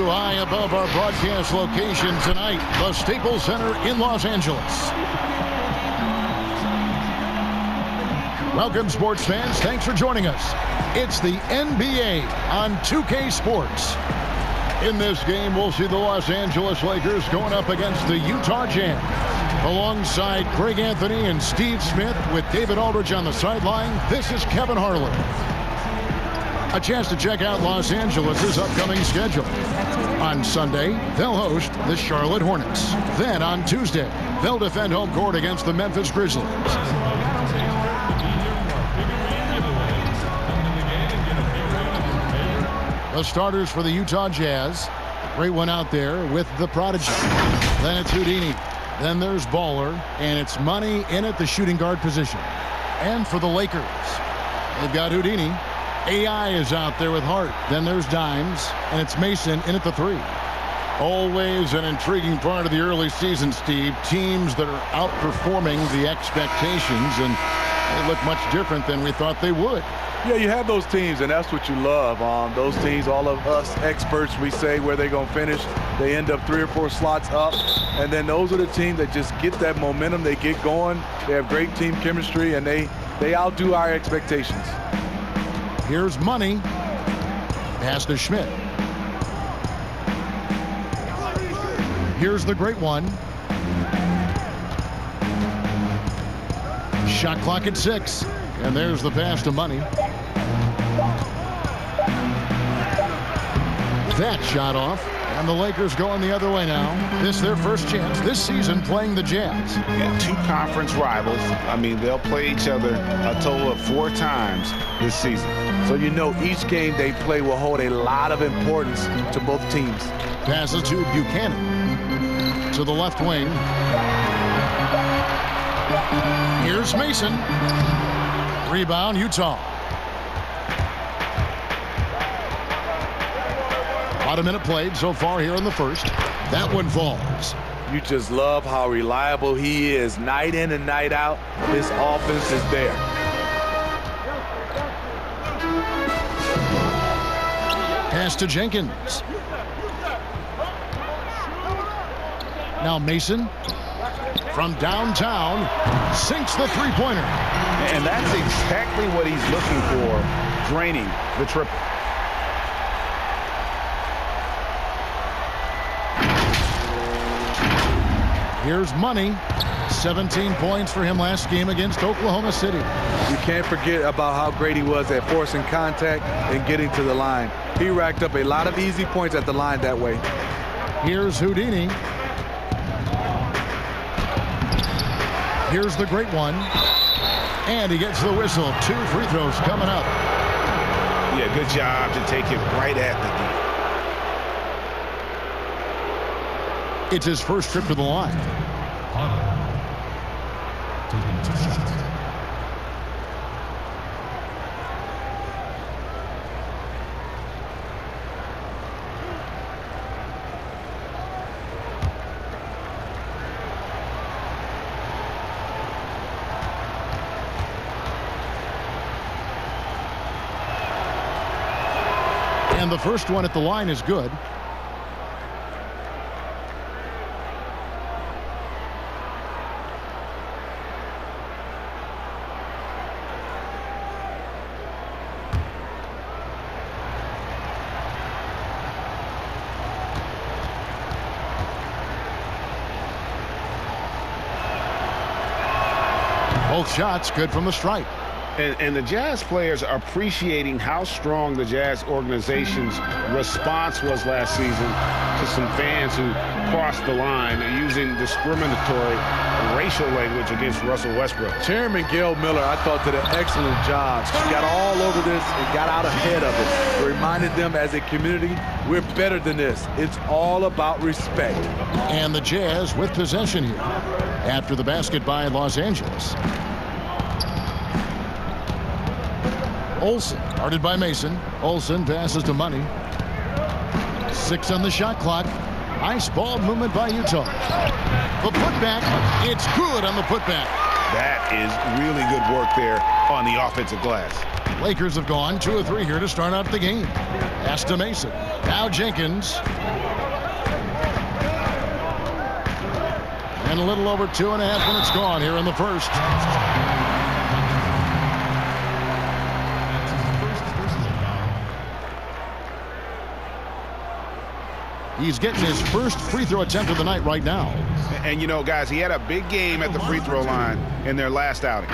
high above our broadcast location tonight, the Staples Center in Los Angeles. Welcome, sports fans. Thanks for joining us. It's the NBA on 2K Sports. In this game, we'll see the Los Angeles Lakers going up against the Utah Jazz. Alongside Greg Anthony and Steve Smith with David Aldridge on the sideline, this is Kevin Harlan. A chance to check out Los Angeles' upcoming schedule. On Sunday, they'll host the Charlotte Hornets. Then on Tuesday, they'll defend home court against the Memphis Grizzlies. The starters for the Utah Jazz. Great one out there with the prodigy. Then it's Houdini. Then there's Baller. And it's Money in at the shooting guard position. And for the Lakers, they've got Houdini. AI is out there with Hart. Then there's Dimes. And it's Mason in at the 3. Always an intriguing part of the early season, Steve. Teams that are outperforming the expectations. And they look much different than we thought they would. Yeah, you have those teams, and that's what you love. Those teams, all of us experts, we say where they're going to finish. They end up 3 or 4 slots up, and then those are the teams that just get that momentum. They get going. They have great team chemistry, and they outdo our expectations. Here's Money. Pass to Schmidt. Here's the great one. Shot clock at 6. And there's the pass to Money. That shot off. And the Lakers going the other way now. This is their first chance this season playing the Jazz. Yeah, 2 conference rivals. I mean, they'll play each other a total of 4 times this season. So you know each game they play will hold a lot of importance to both teams. Passes to Buchanan. To the left wing. Here's Mason. Rebound, Utah. About a minute played so far here in the first. That one falls. You just love how reliable he is night in and night out. This offense is there. Pass to Jenkins. Now Mason from downtown sinks the three-pointer. And that's exactly what he's looking for, draining the triple. Here's Money. 17 points for him last game against Oklahoma City. You can't forget about how great he was at forcing contact and getting to the line. He racked up a lot of easy points at the line that way. Here's Houdini. Here's the great one. And he gets the whistle. 2 free throws coming up. Yeah, good job to take it right at the D. It's his first trip to the line. And the first one at the line is good. Both shots good from the stripe. And the Jazz players are appreciating how strong the Jazz organization's response was last season to some fans who crossed the line using discriminatory racial language against Russell Westbrook. Chairman Gail Miller, I thought, did an excellent job. She got all over this and got out ahead of it. Reminded them as a community, we're better than this. It's all about respect. And the Jazz with possession here after the basket by Los Angeles. Olsen, guarded by Mason. Olsen passes to Money. 6 on the shot clock. Nice ball movement by Utah. The putback, it's good on the putback. That is really good work there on the offensive glass. Lakers have gone 2 of 3 here to start out the game. Pass to Mason. Now Jenkins. And a little over 2.5 minutes gone here in the first. He's getting his first free throw attempt of the night right now. And, you know, guys, he had a big game at the free throw line in their last outing.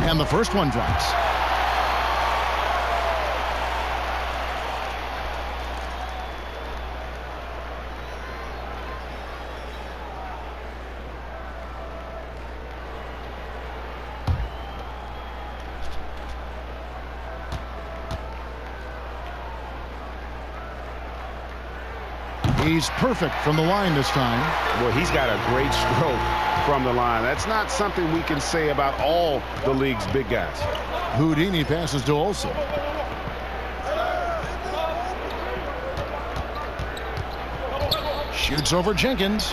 And the first one drops. He's perfect from the line this time. Well, he's got a great stroke from the line. That's not something we can say about all the league's big guys. Houdini passes to Olsen. Shoots over Jenkins.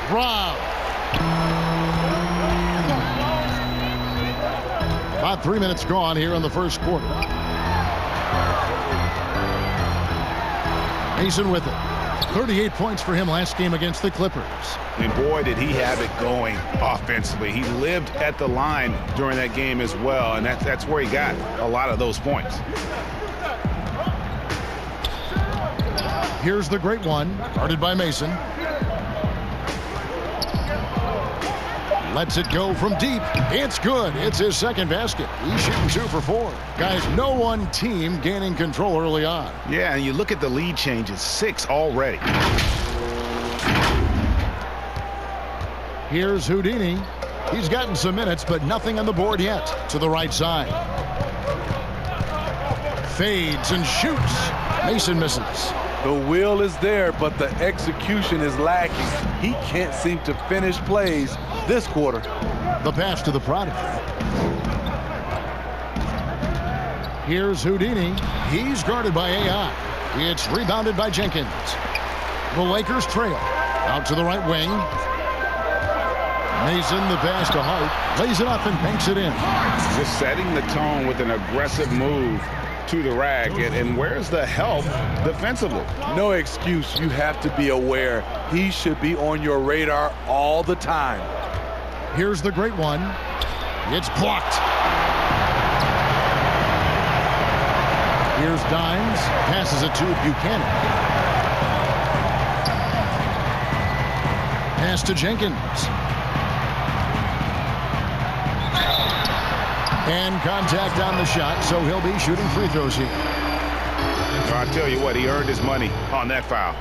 Rob. About 3 minutes gone here in the first quarter. Mason with it. 38 points for him last game against the Clippers. And boy, did he have it going offensively. He lived at the line during that game as well, and that's where he got a lot of those points. Here's the great one, guarded by Mason. Lets it go from deep. It's good. It's his second basket. He's shooting 2 for 4. Guys, no one team gaining control early on. Yeah, and you look at the lead changes, 6 already. Here's Houdini. He's gotten some minutes, but nothing on the board yet. To the right side. Fades and shoots. Mason misses. The will is there, but the execution is lacking. He can't seem to finish plays this quarter. The pass to the prodigy. Here's Houdini. He's guarded by AI. It's rebounded by Jenkins. The Lakers trail. Out to the right wing. Mason, the pass to Hart. Lays it up and banks it in. Just setting the tone with an aggressive move to the rack. And where's the help defensively? No excuse. You have to be aware. He should be on your radar all the time. Here's the great one. It's blocked. Here's Dimes. Passes it to Buchanan. Pass to Jenkins. And contact on the shot, so he'll be shooting free throws here. I tell you what, he earned his money on that foul.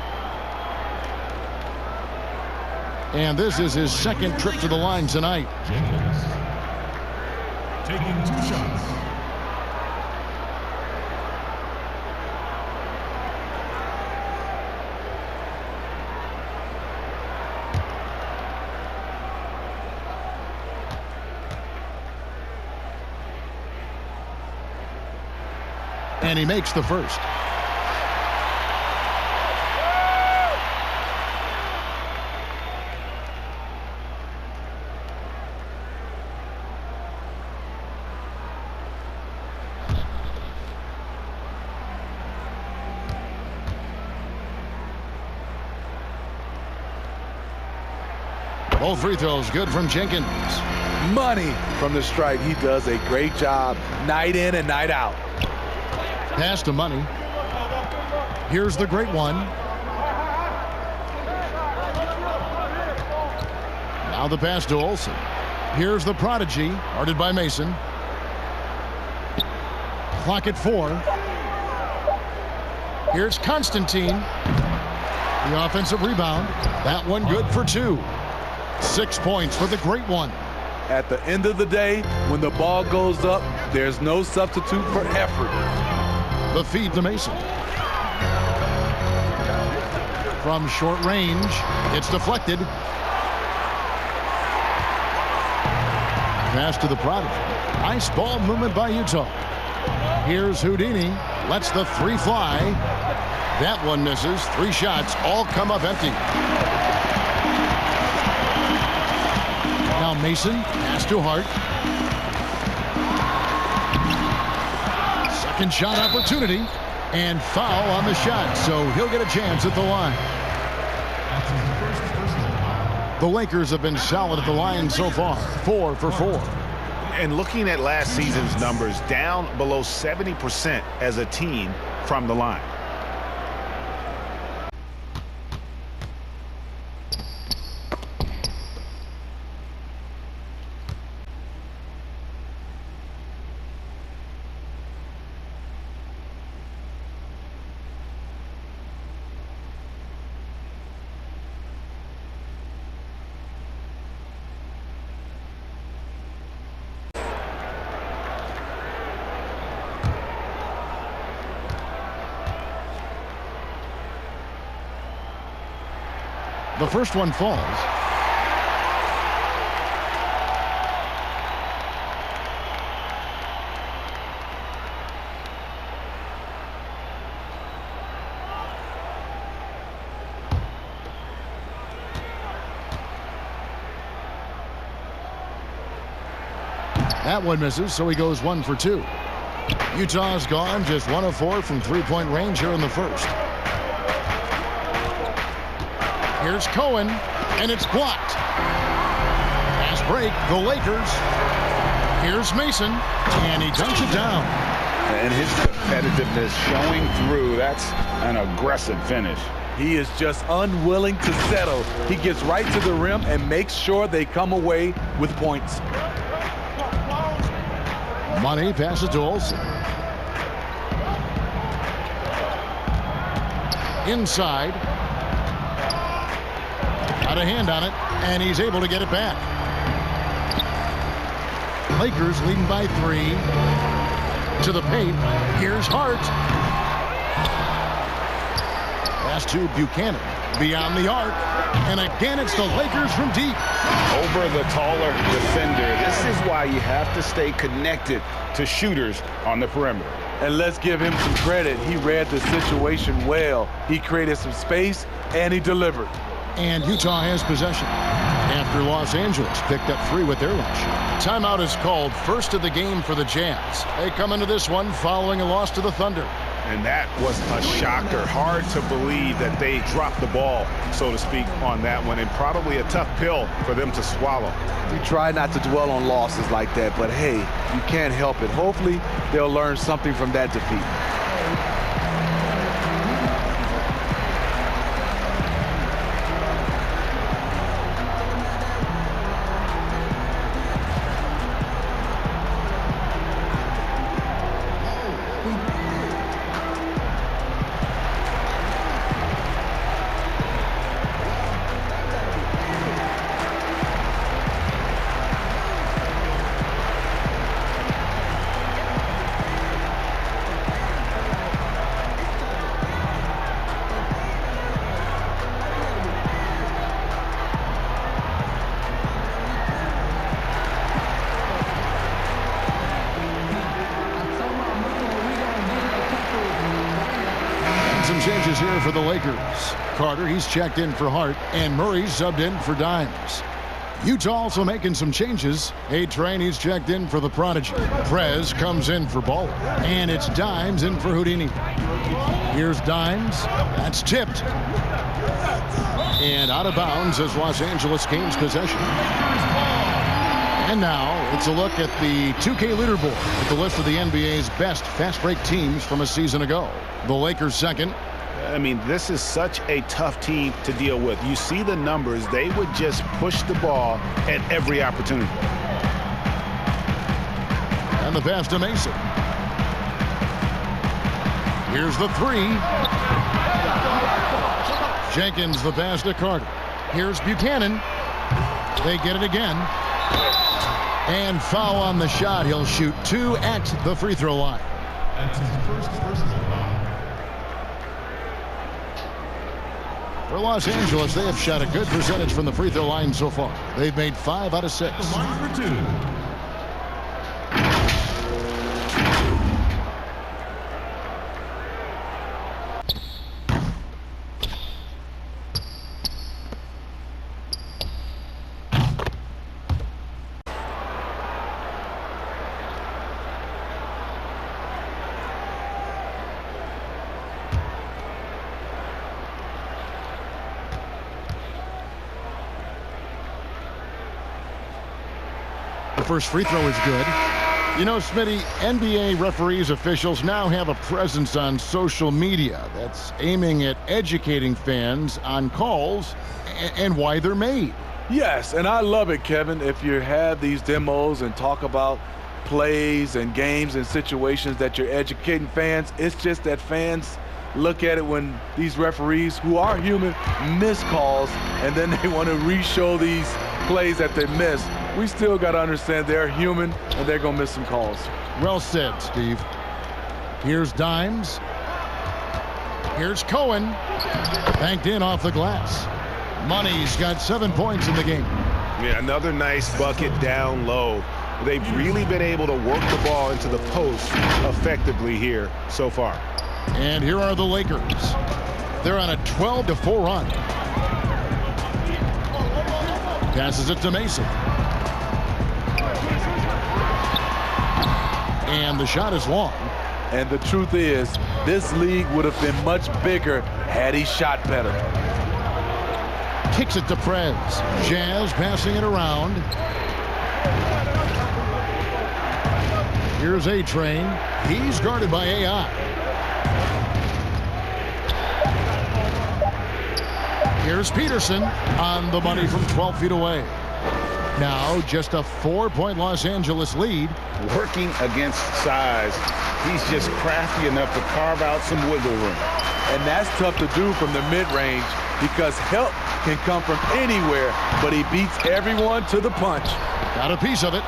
And this is his second trip to the line tonight. Jenkins taking 2 shots. And he makes the first. Both free throws good from Jenkins. Money from the stripe. He does a great job night in and night out. Pass to Money. Here's the great one. Now the pass to Olsen. Here's the prodigy, guarded by Mason. Clock at 4. Here's Constantine. The offensive rebound. That one good for 2. 6 points for the great one. At the end of the day, when the ball goes up, there's no substitute for effort. The feed to Mason. From short range, it's deflected. Pass to the Prodigy. Nice ball movement by Utah. Here's Houdini. Lets the 3 fly. That one misses. 3 shots all come up empty. Now Mason, pass to Hart. Second shot opportunity, and foul on the shot, so he'll get a chance at the line. The Lakers have been solid at the line so far, 4 for 4. And looking at last season's numbers, down below 70% as a team from the line. The first one falls. That one misses, so he goes 1 for 2. Utah's gone just 1 of 4 from 3-point range here in the first. Here's Cohen, and it's blocked. Fast break, the Lakers. Here's Mason, and he dunks it down. And his competitiveness showing through. That's an aggressive finish. He is just unwilling to settle. He gets right to the rim and makes sure they come away with points. Money passes to Olsen. Inside. Got a hand on it, and he's able to get it back. Lakers leading by 3. To the paint. Here's Hart. Pass to Buchanan. Beyond the arc. And again, it's the Lakers from deep. Over the taller defender. This is why you have to stay connected to shooters on the perimeter. And let's give him some credit. He read the situation well. He created some space, and he delivered. And Utah has possession after Los Angeles picked up 3 with their lunch. Timeout is called, first of the game for the Jazz. They come into this one following a loss to the Thunder. And that was a shocker. Hard to believe that they dropped the ball, so to speak, on that one, and probably a tough pill for them to swallow. We try not to dwell on losses like that, but hey, you can't help it. Hopefully, they'll learn something from that defeat. Some changes here for the Lakers. Carter, he's checked in for Hart, and Murray's subbed in for Dimes. Utah also making some changes. A-Train, he's checked in for the Prodigy. Prez comes in for Ball, and it's Dimes in for Houdini. Here's Dimes. That's tipped. And out of bounds as Los Angeles gains possession. And now it's a look at the 2K leaderboard with the list of the NBA's best fast break teams from a season ago. The Lakers second. I mean, this is such a tough team to deal with. You see the numbers. They would just push the ball at every opportunity. And the pass to Mason. Here's the 3. Jenkins the pass to Carter. Here's Buchanan. They get it again. And foul on the shot. He'll shoot 2 at the free throw line. That's his first personal foul. For Los Angeles, they have shot a good percentage from the free throw line so far. They've made 5 out of 6. The line for 2. The first free throw is good. You know, Smitty, NBA referees, officials now have a presence on social media that's aiming at educating fans on calls and why they're made. Yes, and I love it, Kevin, if you have these demos and talk about plays and games and situations that you're educating fans. It's just that fans look at it when these referees, who are human, miss calls, and then they want to re-show these plays that they missed. We still got to understand they're human and they're going to miss some calls. Well said, Steve. Here's Dimes. Here's Cohen. Banked in off the glass. Money's got 7 points in the game. Yeah, another nice bucket down low. They've really been able to work the ball into the post effectively here so far. And here are the Lakers. They're on a 12-4 run. Passes it to Mason. And the shot is long. And the truth is, this league would have been much bigger had he shot better. Kicks it to Prez. Jazz passing it around. Here's A-Train. He's guarded by AI. Here's Peterson on the money from 12 feet away. Now just a 4-point Los Angeles lead. Working against size, he's just crafty enough to carve out some wiggle room. And that's tough to do from the mid-range because help can come from anywhere, but he beats everyone to the punch. Got a piece of it.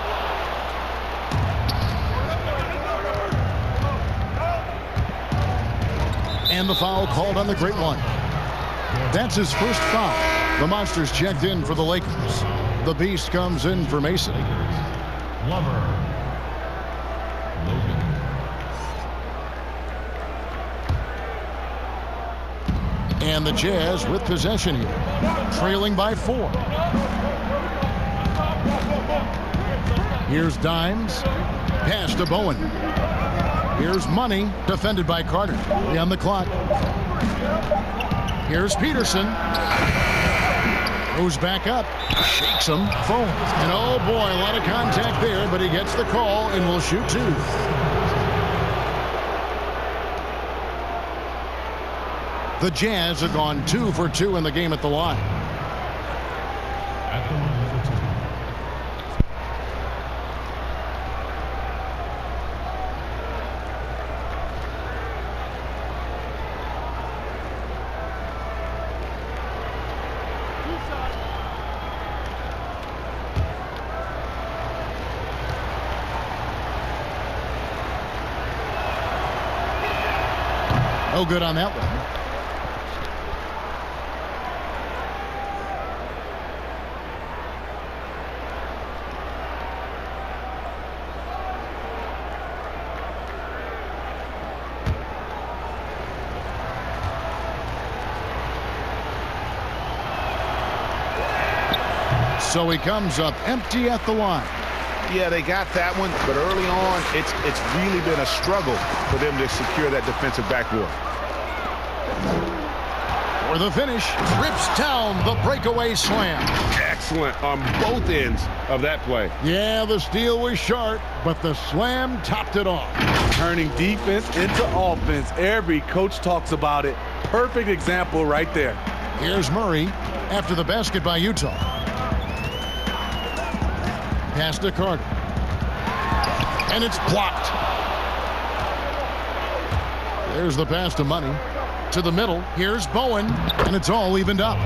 And the foul called on the Great One. That's his first foul. The Monsters checked in for the Lakers. The Beast comes in for Mason. Lover. Logan. And the Jazz with possession here, trailing by 4. Here's Dimes. Pass to Bowen. Here's Money, defended by Carter. On the clock. Here's Peterson. Goes back up. Shakes him. Phones. And oh boy, a lot of contact there, but he gets the call and will shoot 2. The Jazz have gone 2 for 2 in the game at the line. At the line for 2. No good on that one. So he comes up empty at the line. Yeah, they got that one, but early on, it's really been a struggle for them to secure that defensive backboard. For the finish, rips down the breakaway slam. Excellent on both ends of that play. Yeah, the steal was sharp, but the slam topped it off. Turning defense into offense. Every coach talks about it. Perfect example right there. Here's Murray after the basket by Utah. Pass to Carter. And it's blocked. There's the pass to Money. To the middle. Here's Bowen, and it's all evened up.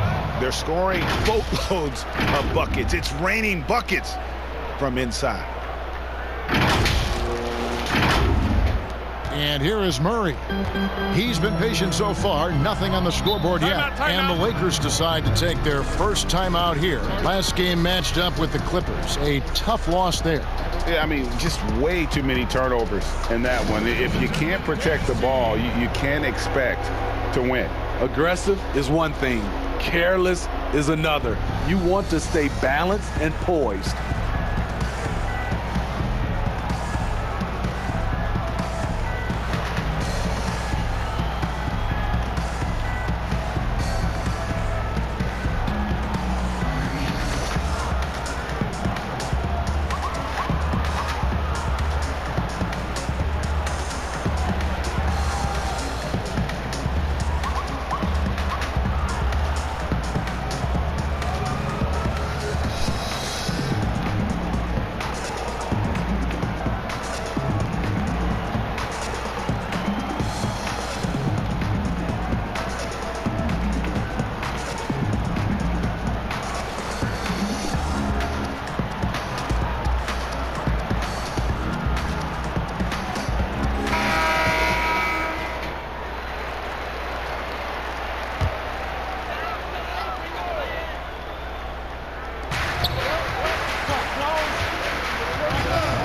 They're scoring boatloads of buckets. It's raining buckets from inside. And here is Murray. He's been patient so far. Nothing on the scoreboard yet. And the Lakers decide to take their first timeout here. Last game matched up with the Clippers. A tough loss there. Yeah, I mean, just way too many turnovers in that one. If you can't protect the ball, you can't expect to win. Aggressive is one thing. Careless is another. You want to stay balanced and poised.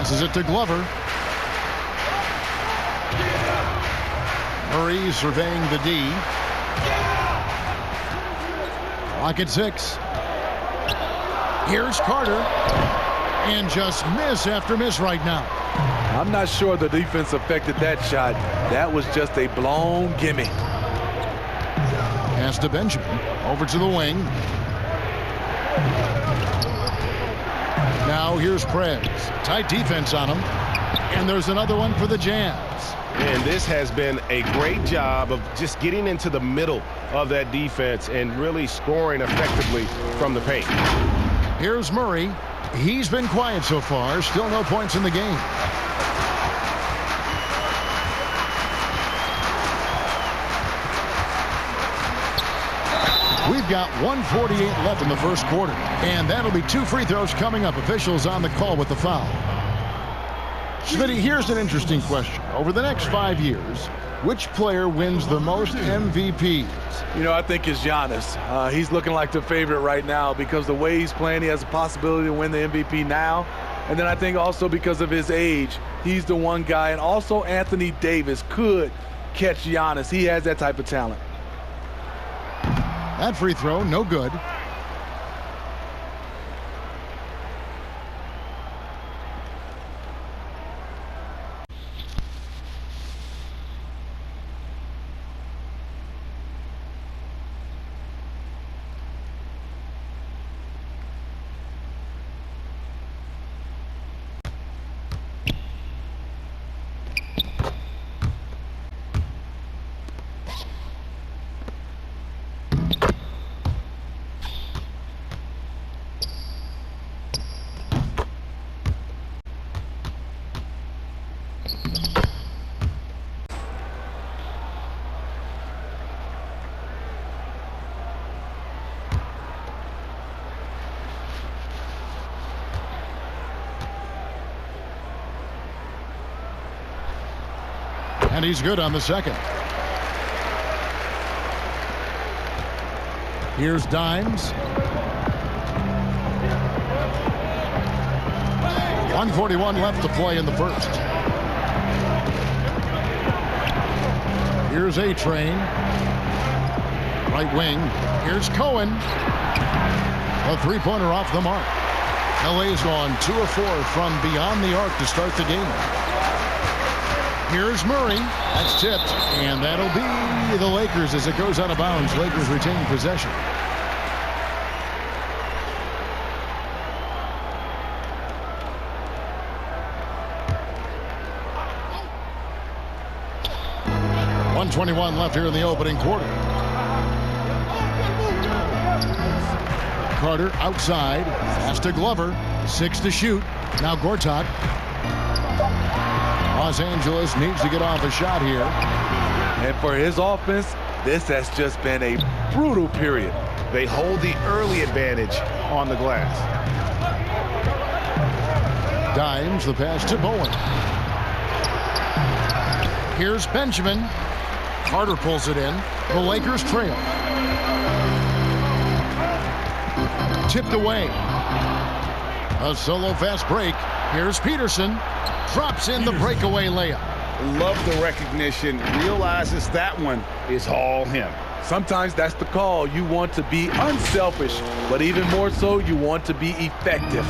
Passes it to Glover. Murray surveying the D. Clock at 6. Here's Carter. And just miss after miss right now. I'm not sure the defense affected that shot. That was just a blown gimme. Pass to Benjamin. Over to the wing. Now here's Prez. Tight defense on him. And there's another one for the Jazz. And this has been a great job of just getting into the middle of that defense and really scoring effectively from the paint. Here's Murray. He's been quiet so far. Still no points in the game. We've got 1:48 left in the first quarter. And that'll be 2 free throws coming up. Officials on the call with the foul. Smitty, here's an interesting question. Over the next 5 years, which player wins the most MVPs? You know, I think it's Giannis. He's looking like the favorite right now because the way he's playing, he has a possibility to win the MVP now. And then I think also because of his age, he's the one guy. And also Anthony Davis could catch Giannis. He has that type of talent. That free throw, no good. And he's good on the second. Here's Dimes. 1:41 left to play in the first. Here's A-Train. Right wing. Here's Cohen. A three-pointer off the mark. LA's gone 2 of 4 from beyond the arc to start the game. Here's Murray. That's tipped. And that'll be the Lakers as it goes out of bounds. Lakers retain possession. .121 left here in the opening quarter. Carter outside. Pass to Glover. 6 to shoot. Now Gortat. Los Angeles needs to get off a shot here. And for his offense, This has just been a brutal period. They hold the early advantage on the glass. Dimes the pass to Bowen. Here's Benjamin. Carter pulls it in. The Lakers trail. Tipped away. A solo fast break. Here's Peterson. Drops in the breakaway layup. Love the recognition. Realizes that one is all him. Sometimes that's the call. You want to be unselfish, but even more so, you want to be effective.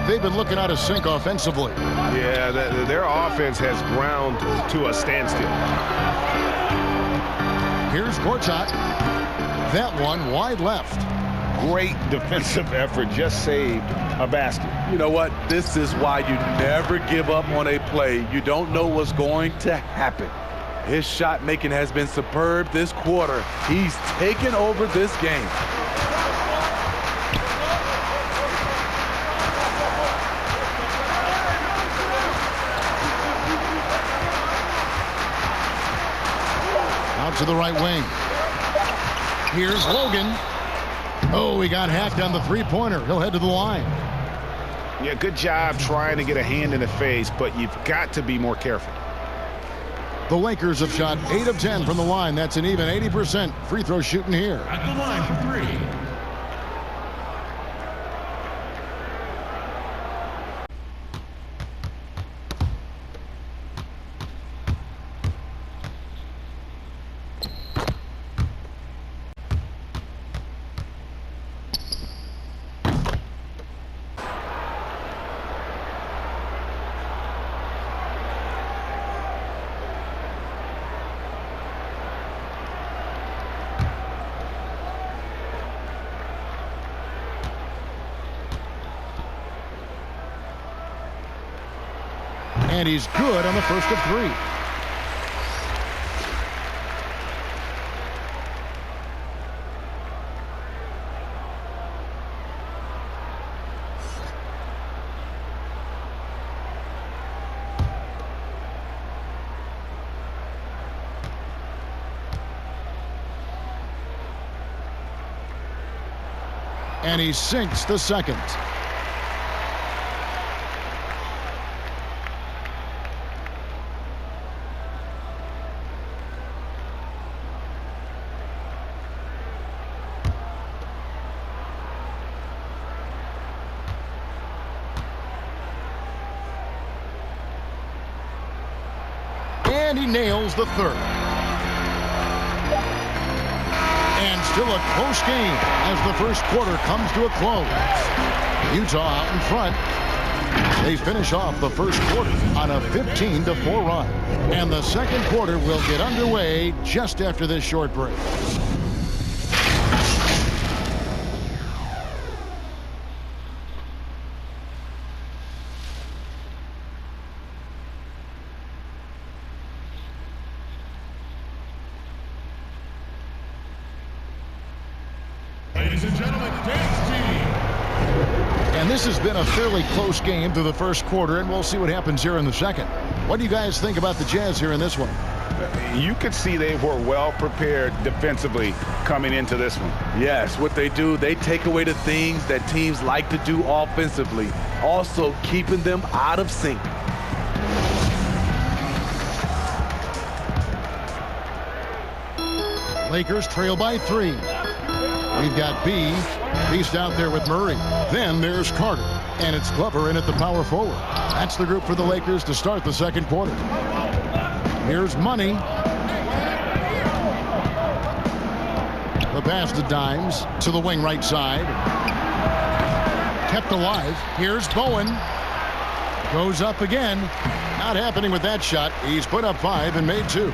They've been looking out of sync offensively. Yeah, their offense has ground to a standstill. Here's Gortat. That one wide left. Great defensive effort. Just saved a basket. You know what? This is why you never give up on a play. You don't know what's going to happen. His shot making has been superb this quarter. He's taken over this game. Out to the right wing. Here's Logan. Oh, he got hacked on the three-pointer. He'll head to the line. Yeah, good job trying to get a hand in the face, but you've got to be more careful. The Lakers have shot 8 of 10 from the line. That's an even 80% free throw shooting here. At the line for 3. And he's good on the first of 3. And he sinks the second. And he nails the third. And still a close game as the first quarter comes to a close. Utah out in front. They finish off the first quarter on a 15-4 run. And the second quarter will get underway just after this short break. Ladies and gentlemen, dance team. And this has been a fairly close game through the first quarter, and we'll see what happens here in the second. What do you guys think about the Jazz here in this one? You could see they were well prepared defensively coming into this one. Yes, what they do, they take away the things that teams like to do offensively, also keeping them out of sync. Lakers trail by 3. We've got B. Beast out there with Murray. Then there's Carter. And it's Glover in at the power forward. That's the group for the Lakers to start the second quarter. Here's Money. The pass to Dimes to the wing right side. Kept alive. Here's Bowen. Goes up again. Not happening with that shot. He's put up 5 and made 2.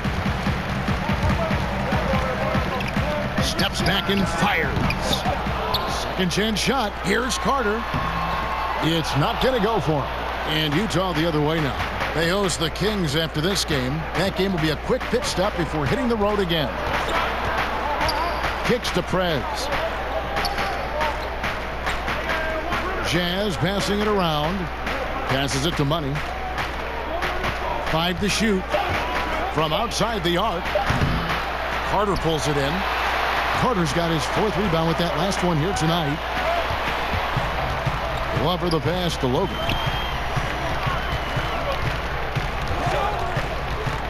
Steps back and fires. Second chance shot. Here's Carter. It's not going to go for him. And Utah the other way now. They host the Kings after this game. That game will be a quick pit stop before hitting the road again. Kicks to Prez. Jazz passing it around. Passes it to Money. 5 to shoot. From outside the arc, Carter pulls it in. Carter's got his 4th rebound with that last one here tonight. Glover the pass to Logan.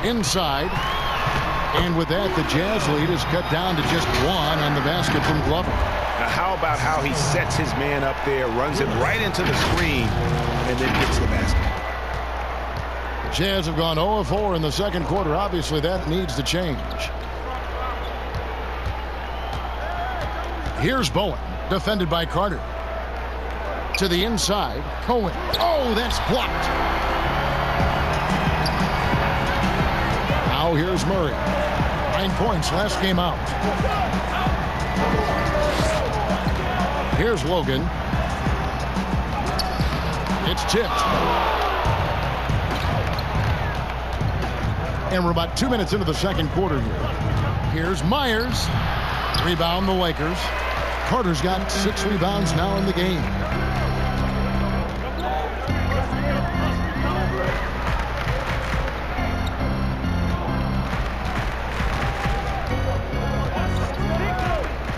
Inside. And with that, the Jazz lead is cut down to just 1 on the basket from Glover. Now, how about how he sets his man up there, runs it right into the screen, and then gets the basket. The Jazz have gone 0 of 4 in the second quarter. Obviously, that needs to change. Here's Bowen, defended by Carter. To the inside, Cohen. Oh, that's blocked. Now here's Murray. 9 points last game out. Here's Logan. It's tipped. And we're about 2 minutes into the second quarter here. Here's Myers. Rebound the Lakers. Carter's got 6 rebounds now in the game.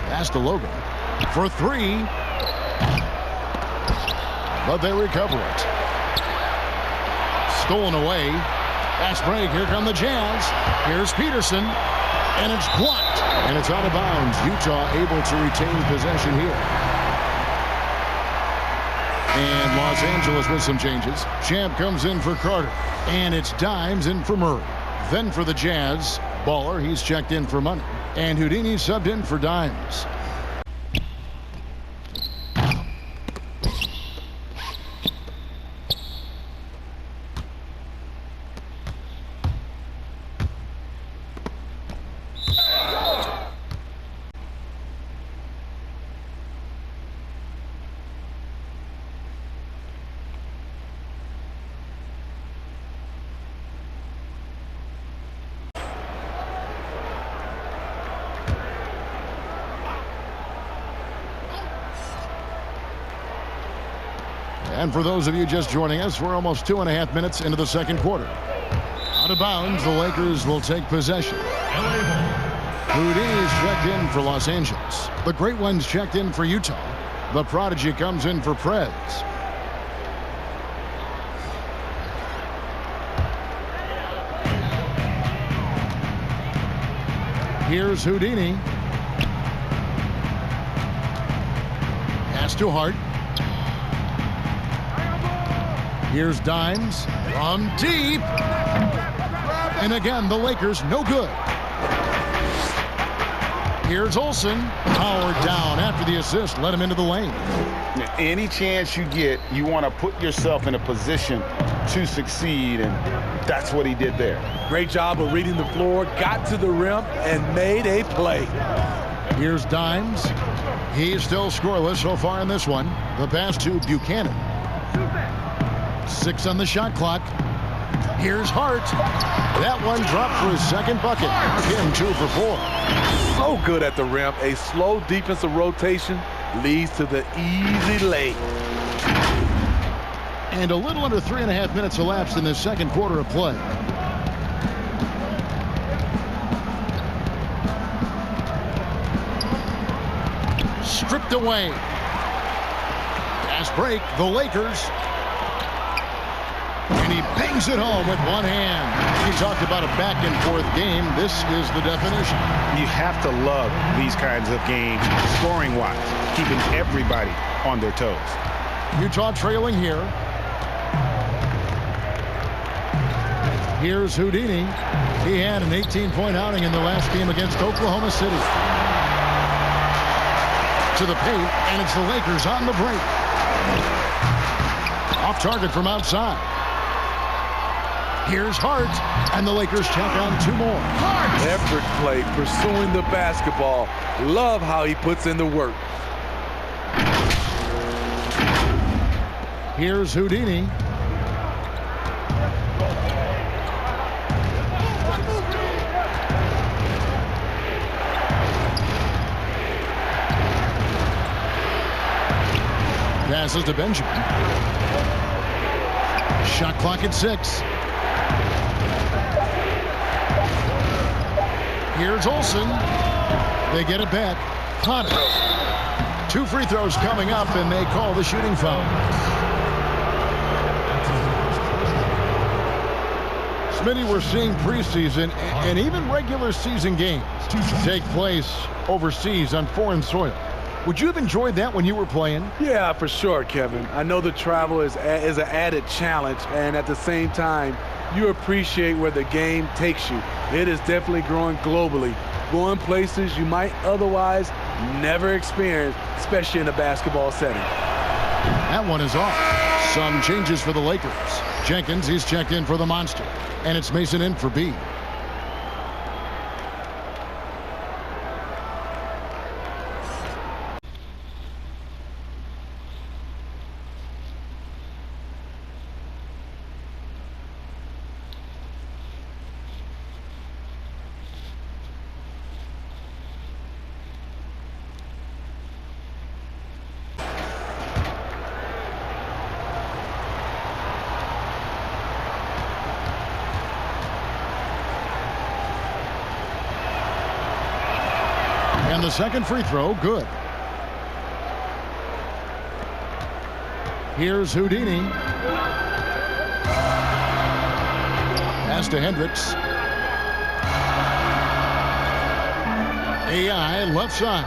Pass to Logan for 3. But they recover it. Stolen away. Fast break. Here come the Jazz. Here's Peterson. And it's blocked. And it's out of bounds. Utah able to retain possession here. And Los Angeles with some changes. Champ comes in for Carter. And it's Dimes in for Murray. Then for the Jazz, Baller, he's checked in for Money. And Houdini subbed in for Dimes. And for those of you just joining us, we're almost 2.5 minutes into the second quarter. Out of bounds, the Lakers will take possession. Houdini's checked in for Los Angeles. The Great Ones checked in for Utah. The Prodigy comes in for Preds. Here's Houdini. Pass to Hart. Here's Dimes from deep. And again, the Lakers no good. Here's Olsen. Powered down after the assist. Let him into the lane. Any chance you get, you want to put yourself in a position to succeed, and that's what he did there. Great job of reading the floor, got to the rim, and made a play. Here's Dimes. He's still scoreless so far in this one. The pass to Buchanan. 6 on the shot clock. Here's Hart. That one dropped for his second bucket. Again, 2 for 4. So good at the rim. A slow defensive rotation leads to the easy lay. And a little under 3.5 minutes elapsed in this second quarter of play. Stripped away. Fast break, the Lakers. And he bangs it home with one hand. He talked about a back and forth game. This is the definition. You have to love these kinds of games, scoring-wise, keeping everybody on their toes. Utah trailing here. Here's Houdini. He had an 18-point outing in the last game against Oklahoma City. To the paint, and it's the Lakers on the break. Off target from outside. Here's Hart, and the Lakers check on 2 more. Hart! Effort play, pursuing the basketball. Love how he puts in the work. Here's Houdini. Passes to Benjamin. Shot clock at 6. Here's Olsen. They get it back. Potter. 2 free throws coming up, and they call the shooting foul. Smitty, we're seeing preseason and even regular season games take place overseas on foreign soil. Would you have enjoyed that when you were playing? Yeah, for sure, Kevin. I know the travel is an added challenge, and at the same time, you appreciate where the game takes you. It is definitely growing globally, going places you might otherwise never experience, especially in a basketball setting. That one is off. Some changes for the Lakers. Jenkins, he's checked in for the Monster, and it's Mason in for B. And the second free throw, good. Here's Houdini. Pass to Hendricks. AI left side.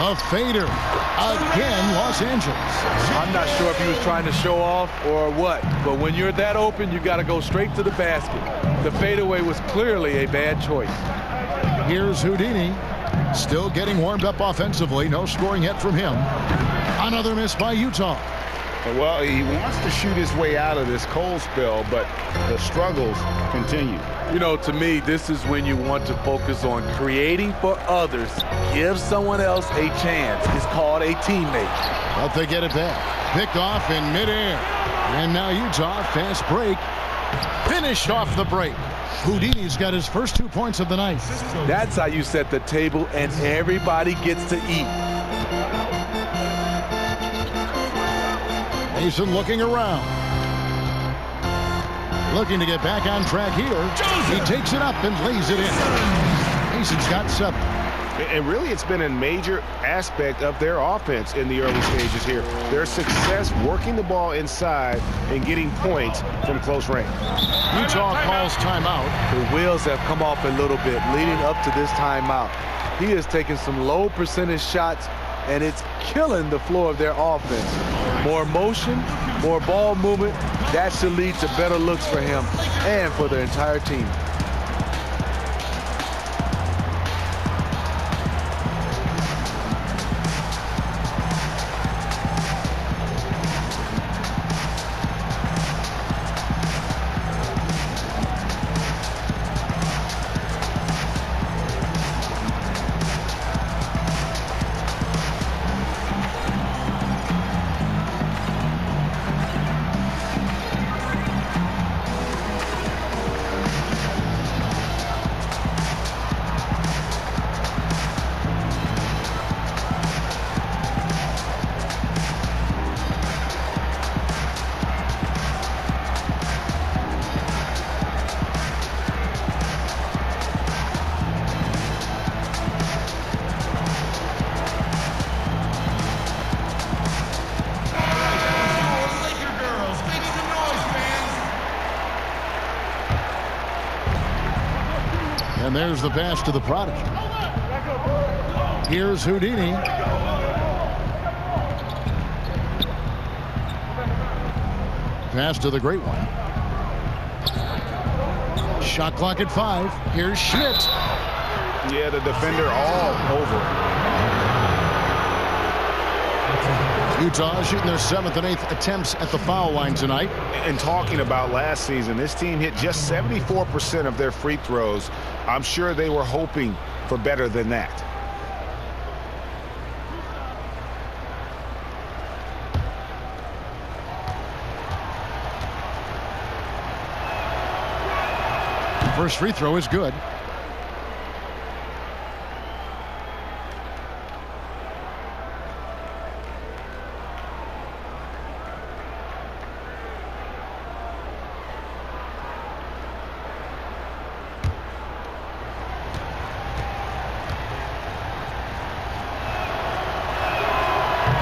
The fader. Again, Los Angeles. I'm not sure if he was trying to show off or what, but when you're that open, you got to go straight to the basket. The fadeaway was clearly a bad choice. Here's Houdini. Still getting warmed up offensively. No scoring yet from him. Another miss by Utah. Well, he wants to shoot his way out of this cold spell, but the struggles continue. You know, to me, this is when you want to focus on creating for others. Give someone else a chance. It's called a teammate. But they get it back. Picked off in midair. And now Utah, fast break. Finished off the break. Houdini's got his first 2 points of the night. That's how you set the table, and everybody gets to eat. Mason looking around. Looking to get back on track here. He takes it up and lays it in. Mason's got 7. And really, it's been a major aspect of their offense in the early stages here. Their success working the ball inside and getting points from close range. Utah calls timeout. The wheels have come off a little bit leading up to this timeout. He has taken some low percentage shots, and it's killing the flow of their offense. More motion, more ball movement, that should lead to better looks for him and for the entire team. And there's the pass to the prodigy. Here's Houdini. Pass to the great one. Shot clock at 5. Here's Schmidt. Yeah, the defender all over it. Utah shooting their 7th and 8th attempts at the foul line tonight. And talking about last season, this team hit just 74% of their free throws. I'm sure they were hoping for better than that. First free throw is good.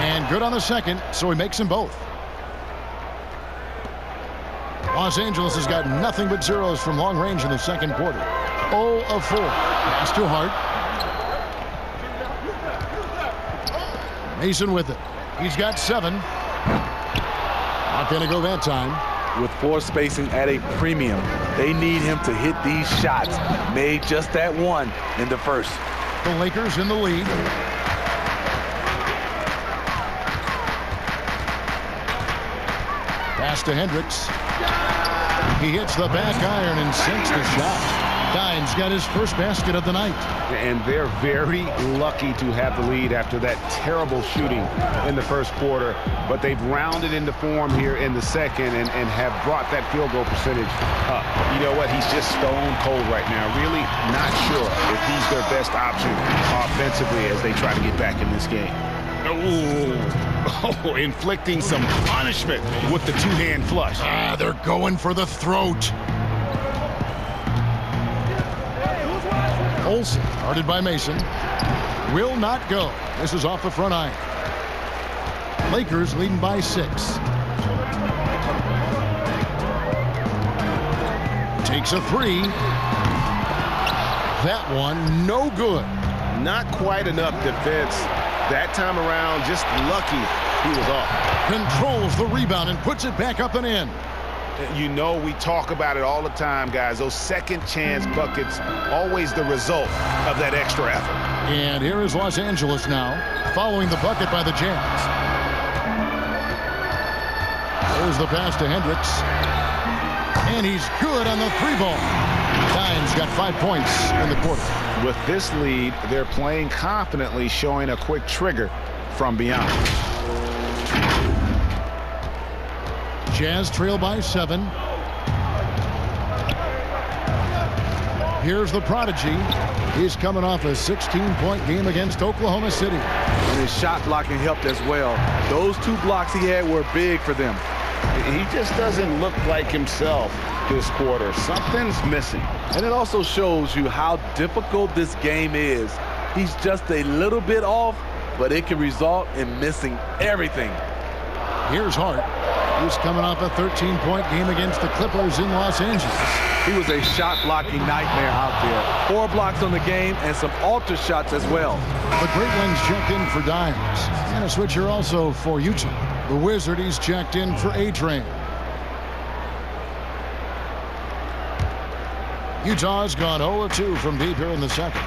And good on the second, so he makes them both. Los Angeles has got nothing but zeros from long range in the second quarter. 0 of 4. Pass to Hart. Mason with it. He's got 7. Not going to go that time. With floor spacing at a premium, they need him to hit these shots. Made just that one in the first. The Lakers in the lead. Pass to Hendricks. He hits the back iron and sinks the shot. Dines got his first basket of the night. And they're very lucky to have the lead after that terrible shooting in the first quarter. But they've rounded into form here in the second and have brought that field goal percentage up. You know what? He's just stone cold right now. Really not sure if he's their best option offensively as they try to get back in this game. Oh, inflicting some punishment with the two-hand flush. They're going for the throat. Olsen, guarded by Mason. Will not go. This is off the front iron. Lakers leading by 6. Takes a 3. That one, no good. Not quite enough defense that time around. Just lucky he was off. Controls the rebound and puts it back up and in. You know, we talk about it all the time, guys. Those second chance buckets, always the result of that extra effort. And here is Los Angeles now, following the bucket by the Jazz. There's the pass to Hendricks. And he's good on the 3-ball. Dines got 5 points in the quarter. With this lead, they're playing confidently, showing a quick trigger from beyond. Jazz trail by 7. Here's the prodigy. He's coming off a 16-point game against Oklahoma City. And his shot blocking helped as well. Those 2 blocks he had were big for them. He just doesn't look like himself this quarter. Something's missing. And it also shows you how difficult this game is. He's just a little bit off, but it can result in missing everything. Here's Hart. He's coming off a 13-point game against the Clippers in Los Angeles. He was a shot-blocking nightmare out there. 4 blocks on the game and some alter shots as well. The Great Wings checked in for Dines. And a switcher also for Utah. The Wizard, he's checked in for A-Train. Utah's gone 0 of 2 from deep here in the second.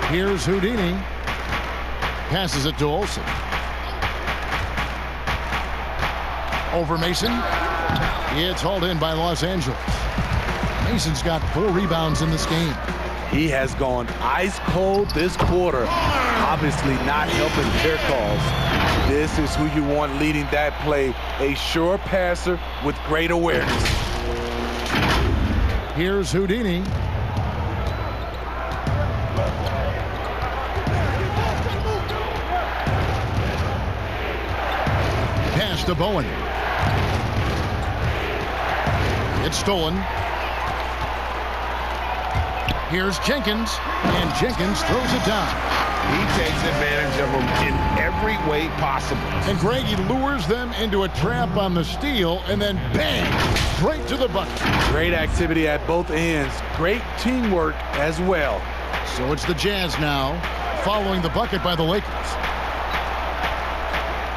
Here's Houdini. Passes it to Olsen. Over Mason. It's hauled in by Los Angeles. Mason's got 4 rebounds in this game. He has gone ice cold this quarter. Obviously not helping their cause. This is who you want leading that play. A sure passer with great awareness. Here's Houdini. Pass to Bowen. It's stolen. Here's Jenkins, and Jenkins throws it down. He takes advantage of them in every way possible. And Greg, he lures them into a trap on the steal, and then bang, straight to the bucket. Great activity at both ends. Great teamwork as well. So it's the Jazz now, following the bucket by the Lakers.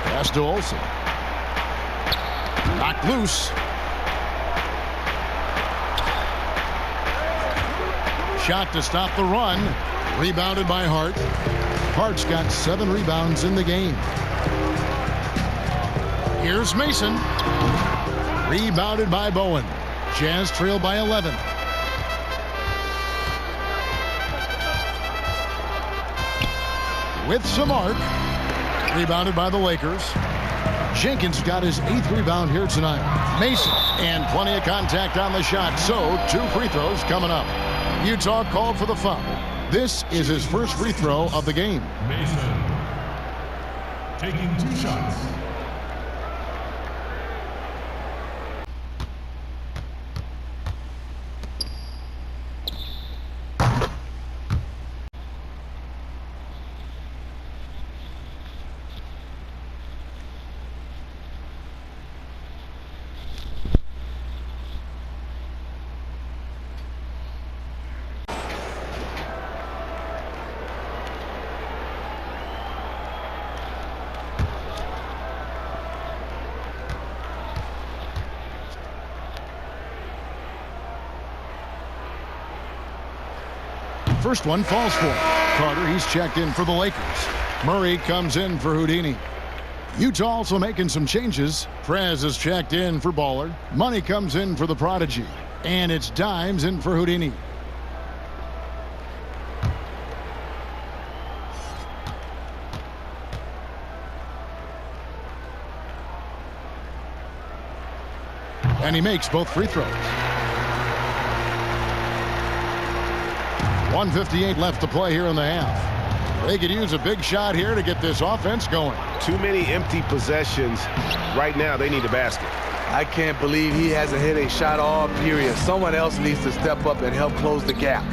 Pass to Olsen. Knocked loose. Shot to stop the run. Rebounded by Hart. Hart's got 7 rebounds in the game. Here's Mason. Rebounded by Bowen. Jazz trail by 11. With some arc. Rebounded by the Lakers. Jenkins got his 8th rebound here tonight. Mason, and plenty of contact on the shot. So 2 free throws coming up. Utah called for the foul. This is his first free throw of the game. Mason taking 2 shots. First one falls for Carter. He's checked in for the Lakers. Murray comes in for Houdini. Utah also making some changes. Prez is checked in for Baller. Money comes in for the Prodigy. And it's Dimes in for Houdini. And he makes both free throws. 1:58 left to play here in the half. They could use a big shot here to get this offense going. Too many empty possessions. Right now, they need a basket. I can't believe he hasn't hit a shot all period. Someone else needs to step up and help close the gap.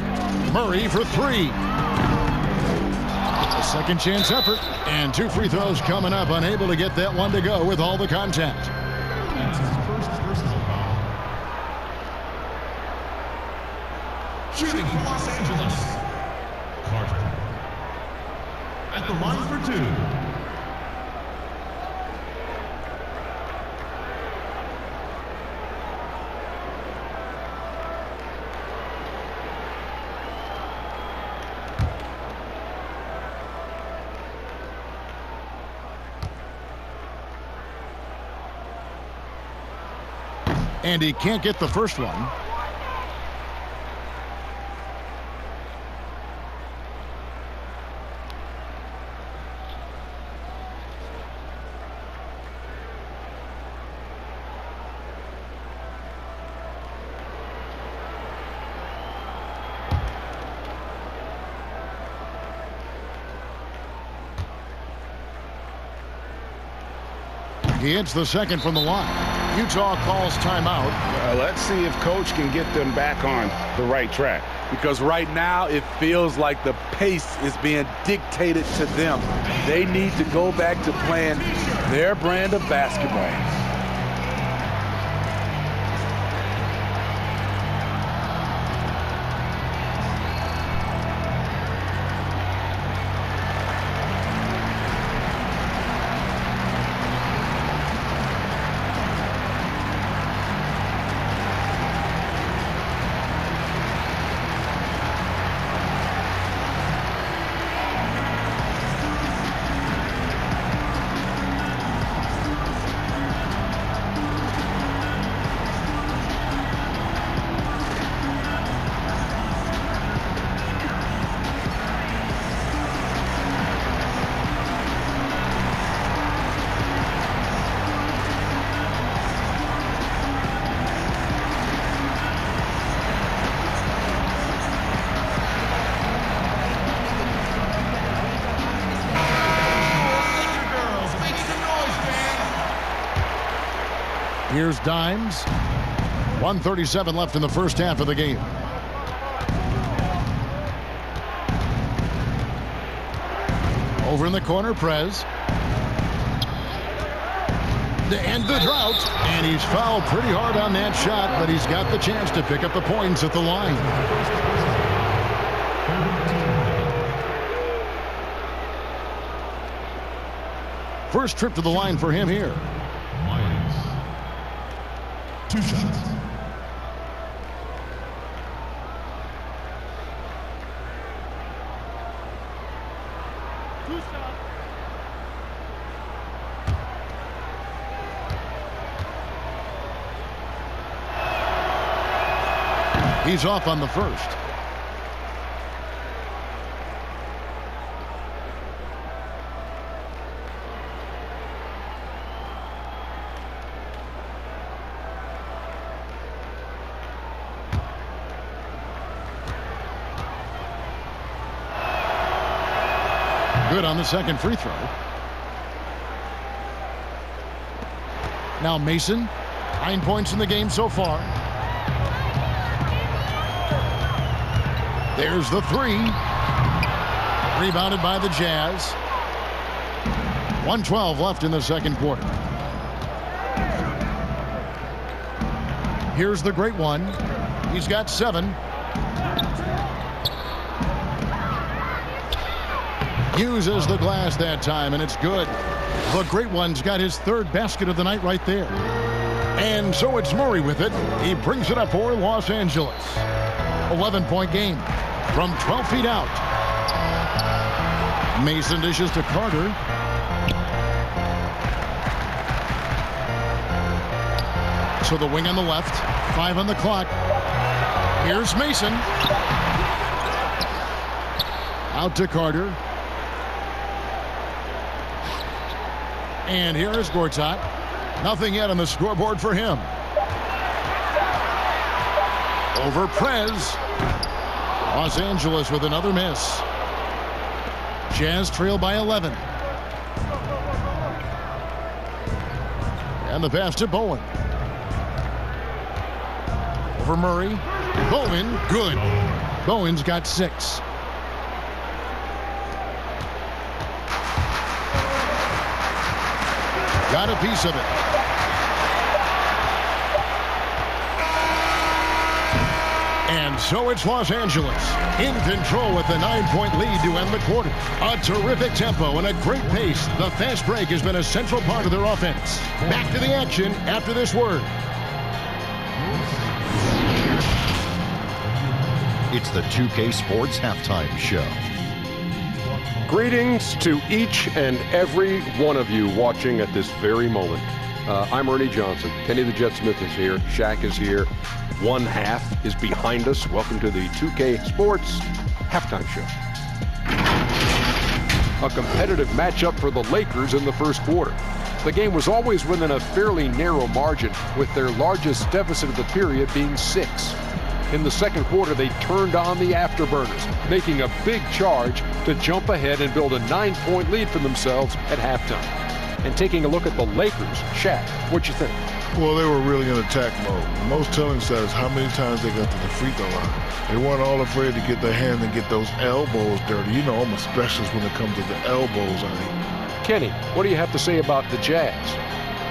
Murray for three. A second chance effort. And 2 free throws coming up. Unable to get that one to go with all the contact. That's his first personal foul. Shooting for Los Angeles. Carter. At the line for 2. And he can't get the first one. He hits the second from the line. Utah calls timeout. Let's see if Coach can get them back on the right track. Because right now it feels like the pace is being dictated to them. They need to go back to playing their brand of basketball. Here's Dimes. 1:37 left in the first half of the game. Over in the corner, Prez. To end the drought. And he's fouled pretty hard on that shot, but he's got the chance to pick up the points at the line. First trip to the line for him here. 2 shots. He's off on the first. Good on the second free throw. Now Mason, 9 points in the game so far. There's the three. Rebounded by the Jazz. 1:12 left in the second quarter. Here's the great one. He's got 7. Uses the glass that time, and it's good. The great one's got his 3rd basket of the night right there. And so it's Murray with it. He brings it up for Los Angeles. 11-point game. from 12 feet out. Mason dishes to Carter. So the wing on the left. 5 on the clock. Here's Mason. Out to Carter. And here is Gortat. Nothing yet on the scoreboard for him. Over Prez. Los Angeles with another miss. Jazz trail by 11. And the pass to Bowen. Over Murray. Bowen, good. Bowen's got 6. Got a piece of it. And so it's Los Angeles in control with the 9-point lead to end the quarter. A terrific tempo and a great pace. The fast break has been a central part of their offense. Back to the action after this word. It's the 2K Sports Halftime Show. Greetings to each and every one of you watching at this very moment. I'm Ernie Johnson. Kenny the Jet Smith is here. Shaq is here. One half is behind us. Welcome to the 2K Sports Halftime Show. A competitive matchup for the Lakers in the first quarter. The game was always within a fairly narrow margin, with their largest deficit of the period being 6. In the second quarter, they turned on the afterburners, making a big charge to jump ahead and build a 9-point lead for themselves at halftime. And taking a look at the Lakers, Shaq, what'd you think? Well, they were really in attack mode. The most telling stat is how many times they got to the free throw line. They weren't all afraid to get their hands and get those elbows dirty. You know, I'm a specialist when it comes to the elbows, Ernie. Kenny, what do you have to say about the Jazz?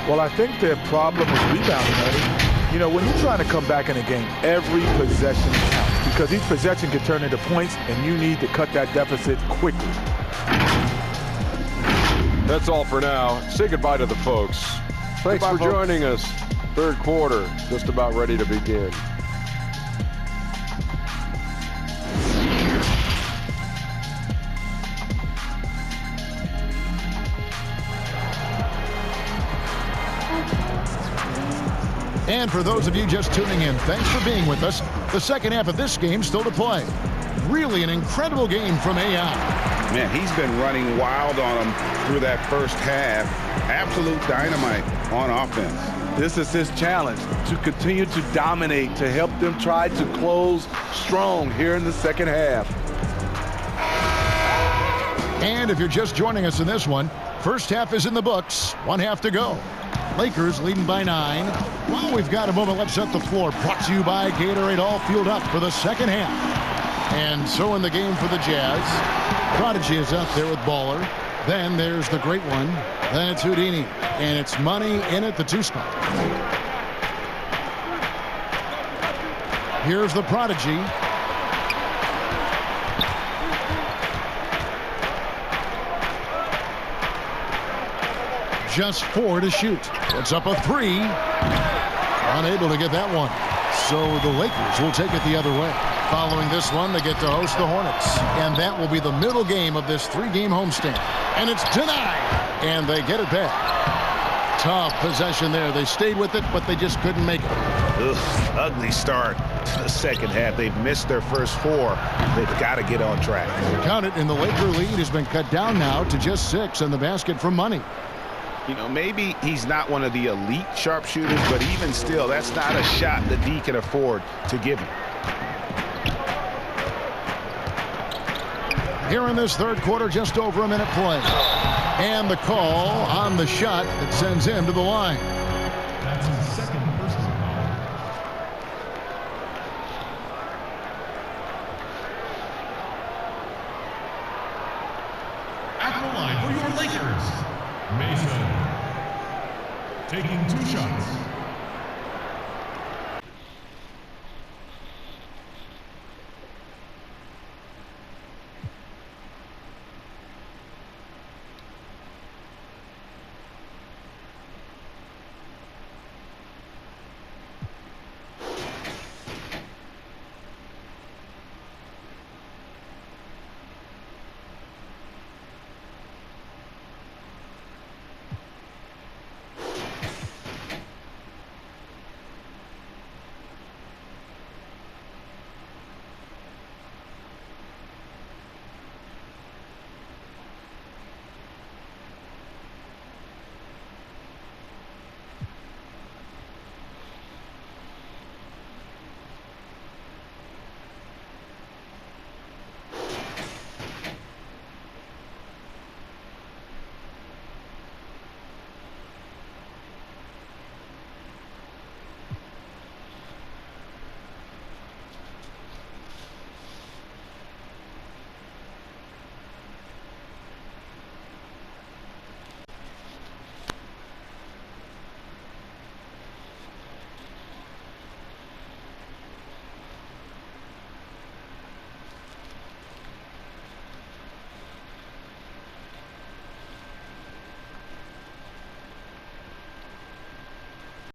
Well, I think their problem is rebounding, Ernie. You know, when you're trying to come back in a game, every possession counts because each possession can turn into points, and you need to cut that deficit quickly. That's all for now. Say goodbye to the folks. Thanks for joining us. Third quarter, just about ready to begin. And for those of you just tuning in, thanks for being with us. The second half of this game still to play. Really an incredible game from AI. Man, he's been running wild on them through that first half. Absolute dynamite on offense. This is his challenge, to continue to dominate, to help them try to close strong here in the second half. And if you're just joining us in this one, first half is in the books. 1 half to go. Lakers leading by 9. Well, we've got a moment. Let's set the floor. Brought to you by Gatorade, all fueled up for the second half. And so in the game for the Jazz, Prodigy is up there with Baller. Then there's the great one. Then it's Houdini. And it's Money in at the 2 spot. Here's the Prodigy. Just 4 to shoot. Puts up a 3. Unable to get that one. So the Lakers will take it the other way. Following this one, they get to host the Hornets. And that will be the middle game of this 3-game homestand. And it's denied. And they get it back. Tough possession there. They stayed with it, but they just couldn't make it. Ugh, ugly start to the second half. They've missed their first 4. They've got to get on track. Count it, and the Laker lead has been cut down now to just 6 and the basket from Money. You know, maybe he's not one of the elite sharpshooters, but even still, that's not a shot that D can afford to give him. Here in this third quarter, just over a minute play. And the call on the shot that sends him to the line. That's his second personal foul. At the line for your Lakers, Mason. Taking 2 shots.